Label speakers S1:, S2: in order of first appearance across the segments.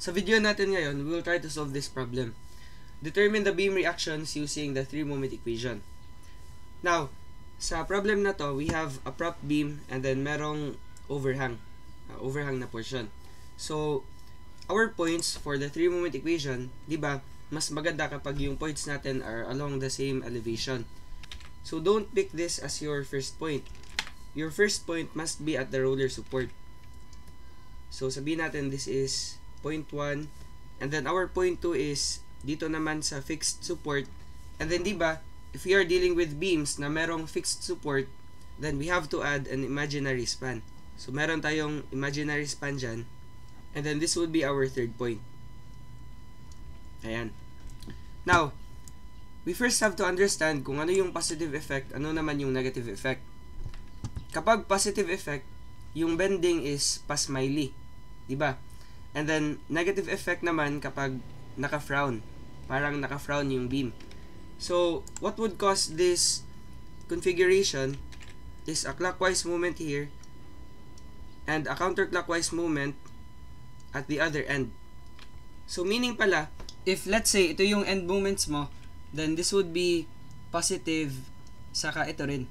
S1: Sa video natin ngayon, we will try to solve this problem. Determine the beam reactions using the three-moment equation. Now, sa problem na to, we have a prop beam and then merong overhang na portion. So, our points for the three-moment equation, di ba, mas maganda kapag yung points natin are along the same elevation. So, don't pick this as your first point. Your first point must be at the roller support. So, sabihin natin this is point 1, and then our point 2 is dito naman sa fixed support. And then, di ba, if we are dealing with beams na merong fixed support, then we have to add an imaginary span. So, meron tayong imaginary span dyan. And then, this would be our third point. Ayan. Now, we first have to understand kung ano yung positive effect, ano naman yung negative effect. Kapag positive effect, yung bending is pa-smiley. Diba? And then, negative effect naman kapag naka-frown. Parang naka-frown yung beam. So, what would cause this configuration is a clockwise movement here and a counterclockwise movement at the other end. So, meaning pala, if let's say ito yung end moments mo, then this would be positive, saka ito rin.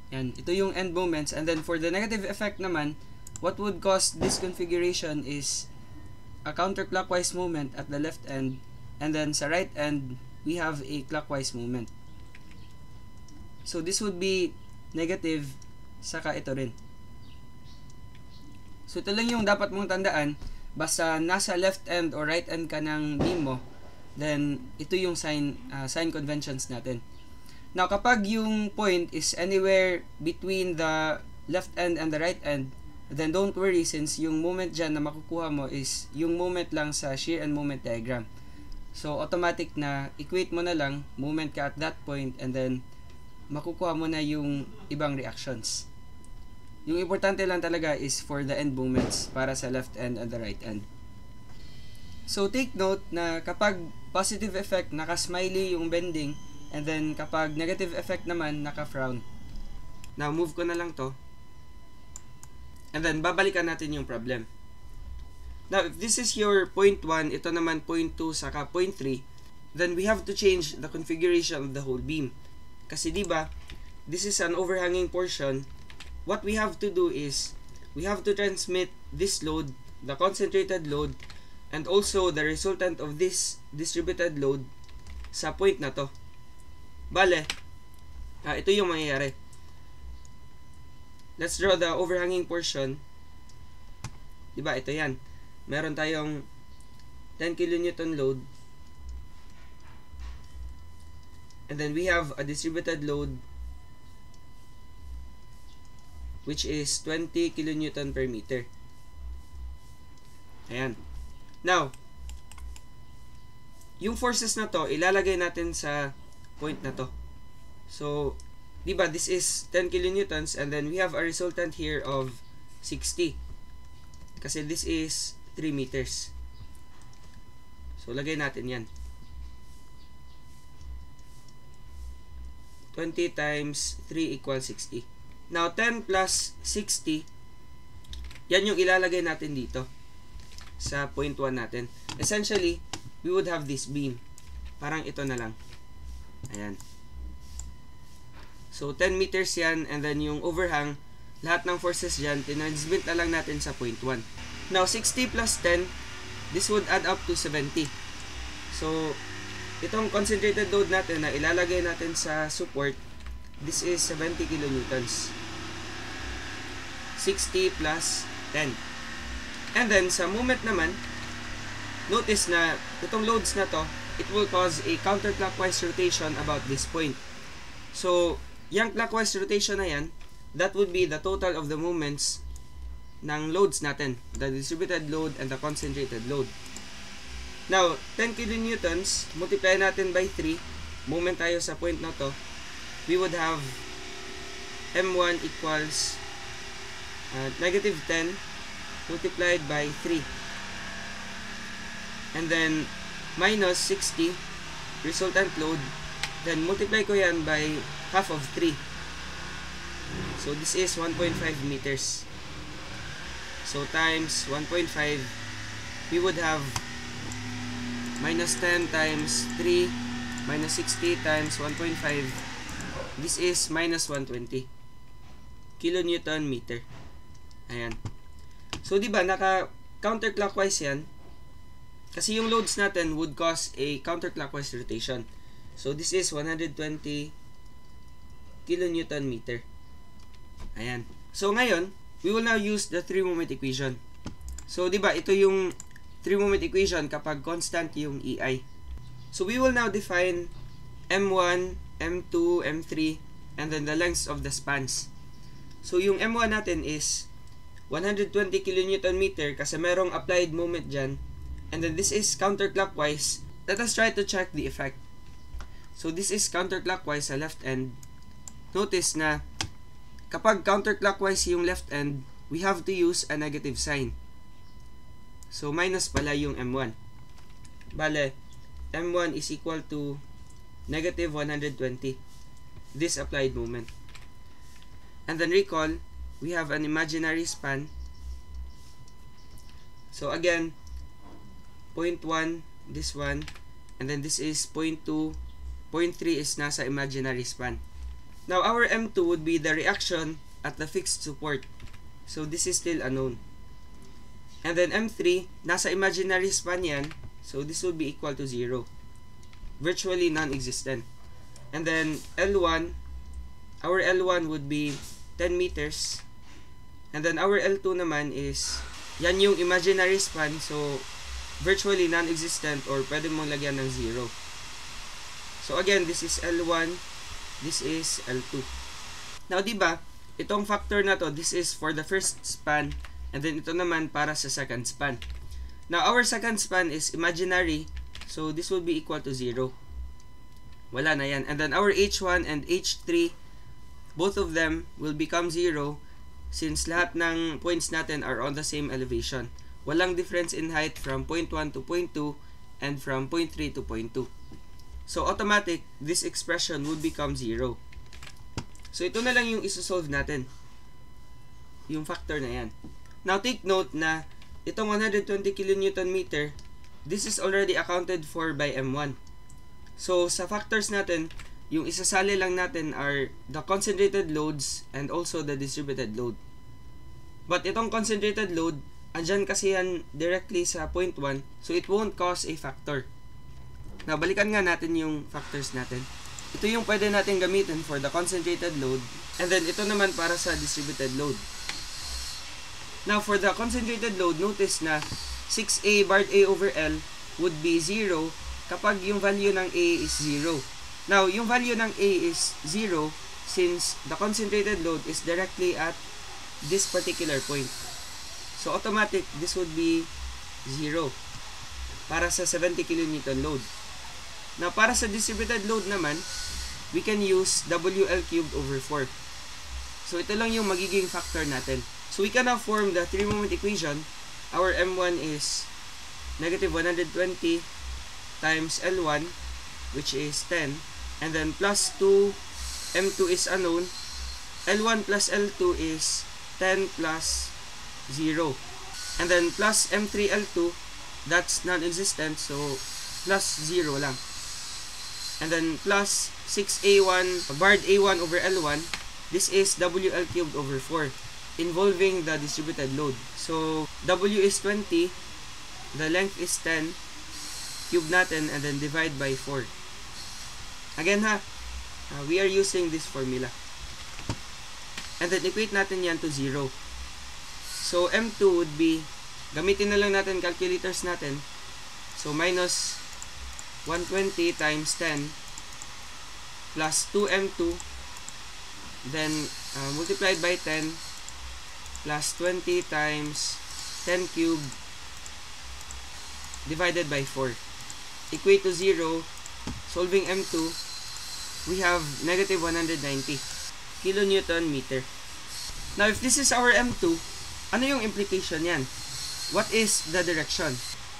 S1: Yan, ito yung end moments. And then, for the negative effect naman, what would cause this configuration is a counterclockwise movement at the left end, and then sa right end, we have a clockwise movement. So, this would be negative, saka ito rin. So, ito lang yung dapat mong tandaan. Basta nasa left end or right end ka ng beam mo, then ito yung sign conventions natin. Now, kapag yung point is anywhere between the left end and the right end, then don't worry, since yung moment dyan na makukuha mo is yung moment lang sa shear and moment diagram. So, automatic na equate mo na lang, moment ka at that point, and then makukuha mo na yung ibang reactions. Yung importante lang talaga is for the end moments para sa left end and the right end. So, take note na kapag positive effect, naka-smiley yung bending, and then kapag negative effect naman, naka-frown. Now, move ko na lang to. And then, babalikan natin yung problem. Now, if this is your point 1, ito naman point 2, saka point 3, then we have to change the configuration of the whole beam. Kasi diba, this is an overhanging portion. What we have to do is, we have to transmit this load, the concentrated load, and also the resultant of this distributed load sa point na to. Bale, ito yung mangyayari. Let's draw the overhanging portion. Diba, ito yan. Meron tayong 10 kN load. And then we have a distributed load which is 20 kN per meter. Ayan. Now, yung forces na to, ilalagay natin sa point na to. So, diba, this is 10 kilonewtons and then we have a resultant here of 60. Kasi this is 3 meters. So, lagay natin yan. 20 times 3 equals 60. Now, 10 plus 60, yan yung ilalagay natin dito sa point 1 natin. Essentially, we would have this beam. Parang ito na lang. Ayan. So, 10 meters yan, and then yung overhang, lahat ng forces dyan, tinransmit na lang natin sa point 1. Now, 60 plus 10, this would add up to 70. So, itong concentrated load natin na ilalagay natin sa support, this is 70 kilonewtons. 60 plus 10. And then, sa moment naman, notice na itong loads na to, it will cause a counterclockwise rotation about this point. So, yung clockwise rotation na yan, that would be the total of the moments ng loads natin, the distributed load and the concentrated load. Now, 10 kilonewtons, multiply natin by 3, moment tayo sa point na to, we would have M1 equals negative 10 multiplied by 3. And then, minus 60, resultant load, then multiply ko yan by half of 3. So, this is 1.5 meters. So, times 1.5 we would have minus 10 times 3 minus 60 times 1.5. This is minus 120 kilonewton meter. Ayan. So, diba, naka-counterclockwise yan. Kasi yung loads natin would cause a counterclockwise rotation. So, this is 120 kilonewton meter. Ayan. So, ngayon, we will now use the 3-moment equation. So, diba, ito yung 3-moment equation kapag constant yung EI. So, we will now define M1, M2, M3, and then the lengths of the spans. So, yung M1 natin is 120 kilonewton meter kasi merong applied moment dyan. And then, this is counterclockwise. Let us try to check the effect. So, this is counterclockwise sa left end. Notice na kapag counterclockwise yung left end, we have to use a negative sign. So, minus pala yung M1. Bale, M1 is equal to negative 120. This applied moment. And then recall, we have an imaginary span. So again, 0.1, this one, and then this is 0.2, 0.3 is nasa imaginary span. Now our M2 would be the reaction at the fixed support. So this is still unknown. And then M3, nasa imaginary span yan, so this would be equal to 0. Virtually non-existent. And then L1, our L1 would be 10 meters. And then our L2 naman is, yan yung imaginary span, so virtually non-existent or pwede mong lagyan ng 0. So again, this is L1, this is L2. Now, diba, itong factor na to, this is for the first span, and then ito naman para sa second span. Now, our second span is imaginary, so this will be equal to 0. Wala na yan. And then our H1 and H3, both of them will become 0 since lahat ng points natin are on the same elevation. Walang difference in height from 0.1 to 0.2 and from 0.3 to 0.2. So, automatic, this expression would become 0. So, ito na lang yung isosolve natin. Yung factor na yan. Now, take note na itong 120 kilonewton meter, this is already accounted for by M1. So, sa factors natin, yung isasali lang natin are the concentrated loads and also the distributed load. But itong concentrated load, andyan kasi yan directly sa point 1, so it won't cause a factor. Now, balikan nga natin yung factors natin. Ito yung pwede natin gamitin for the concentrated load, and then ito naman para sa distributed load. Now, for the concentrated load, notice na 6A barred A over L would be 0 kapag yung value ng A is 0. Now, yung value ng A is 0 since the concentrated load is directly at this particular point. So, automatic, this would be 0 para sa 70 kilonewton load. Now, para sa distributed load naman, we can use WL cubed over 4. So, ito lang yung magiging factor natin. So, we can now form the 3-moment equation. Our M1 is negative 120 times L1, which is 10. And then plus 2, M2 is unknown. L1 plus L2 is 10 plus 0. And then plus M3 L2, that's non-existent, so plus 0 lang. And then plus 6A1, barred A1 over L1, this is WL cubed over 4, involving the distributed load. So, W is 20, the length is 10, cube natin, and then divide by 4. Again we are using this formula. And then equate natin yan to 0. So, M2 would be, gamitin na lang natin calculators natin. So, minus 120 times 10 plus 2M2, then multiplied by 10 plus 20 times 10 cubed divided by 4. Equate to 0. Solving M2, we have negative 190 kilonewton meter. Now, if this is our M2, ano yung implication yan? What is the direction?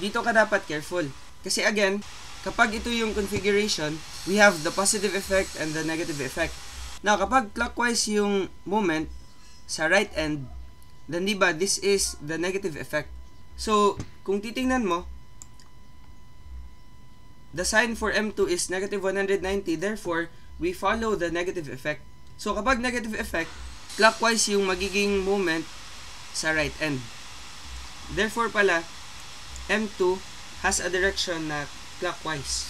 S1: Dito ka dapat careful. Kasi again, kapag ito yung configuration, we have the positive effect and the negative effect. Now, kapag clockwise yung moment sa right end, then diba, this is the negative effect. So, kung titingnan mo, the sign for M2 is negative 190, therefore, we follow the negative effect. So, kapag negative effect, clockwise yung magiging moment sa right end. Therefore pala, M2 has a direction na clockwise.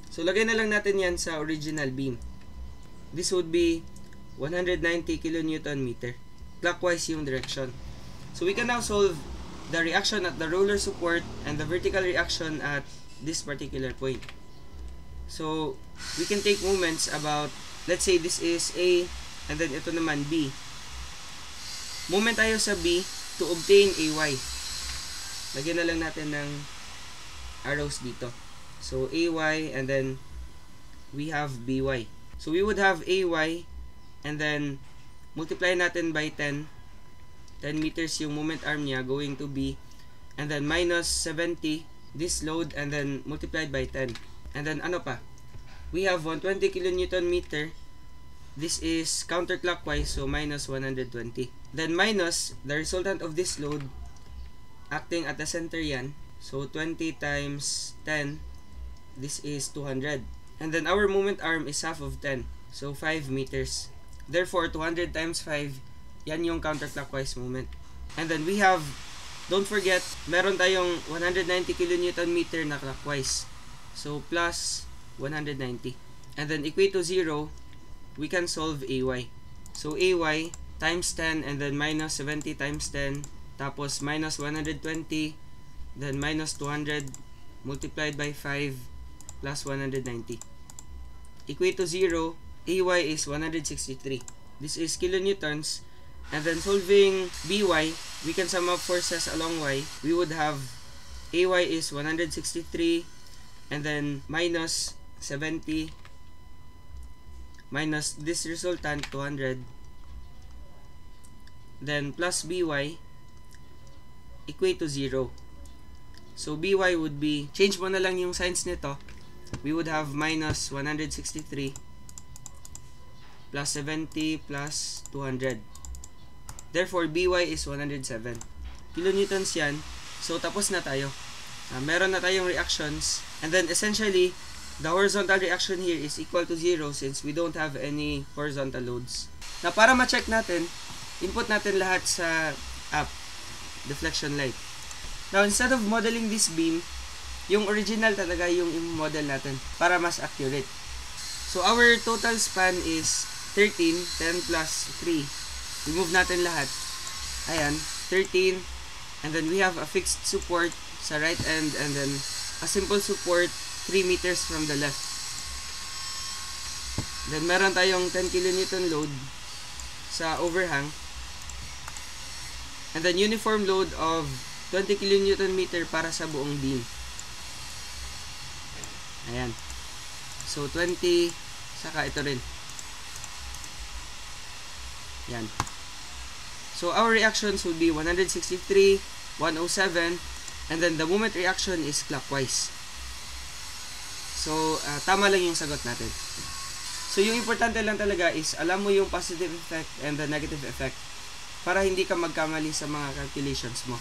S1: So, lagay na lang natin yan sa original beam. This would be 190 kN meter. Clockwise yung direction. So, we can now solve the reaction at the roller support and the vertical reaction at this particular point. So, we can take moments about, let's say this is A, and then ito naman B. Moment tayo sa B to obtain AY. Lagyan na lang natin ng arrows dito. So, AY, and then we have BY. So, we would have AY, and then multiply natin by 10. 10 meters yung moment arm niya going to B, and then minus 70 this load, and then multiplied by 10. And then ano pa? We have 120 kN meter. This is counterclockwise, so minus 120. Then minus the resultant of this load acting at the center yan. So 20 times 10, this is 200. And then our moment arm is half of 10, so 5 meters. Therefore, 200 times 5, yan yung counterclockwise moment. And then we have, don't forget, meron tayong 190 kN meter na clockwise. So plus 190. And then equate to 0, we can solve AY. So AY times 10, and then minus 70 times 10, tapos minus 120, then minus 200 multiplied by 5 plus 190. Equate to 0, AY is 163. This is kilonewtons. And then solving BY, we can sum up forces along Y. We would have AY is 163, and then minus 70 minus this resultant 200, then plus BY equate to 0. So BY would be, change mo na lang yung signs nito, we would have minus 163 plus 70 plus 200. Therefore, BY is 107 kilonewtons yan. So, tapos na tayo. Meron na tayong reactions. And then, essentially, the horizontal reaction here is equal to 0 since we don't have any horizontal loads. Na para ma-check natin, input natin lahat sa app, deflection light. Now, instead of modeling this beam, yung original talaga yung i-model natin para mas accurate. So, our total span is 13, 10 plus 3. Remove natin lahat. Ayan, 13. And then we have a fixed support sa right end, and then a simple support 3 meters from the left. Then meron tayong 10 kN load sa overhang. And then uniform load of 20 kN meter para sa buong beam. Ayan. So 20, saka ito rin. Yan. So our reactions would be 163, 107, and then the moment reaction is clockwise. So tama lang yung sagot natin. So yung importante lang talaga is alam mo yung positive effect and the negative effect para hindi ka magkamali sa mga calculations mo.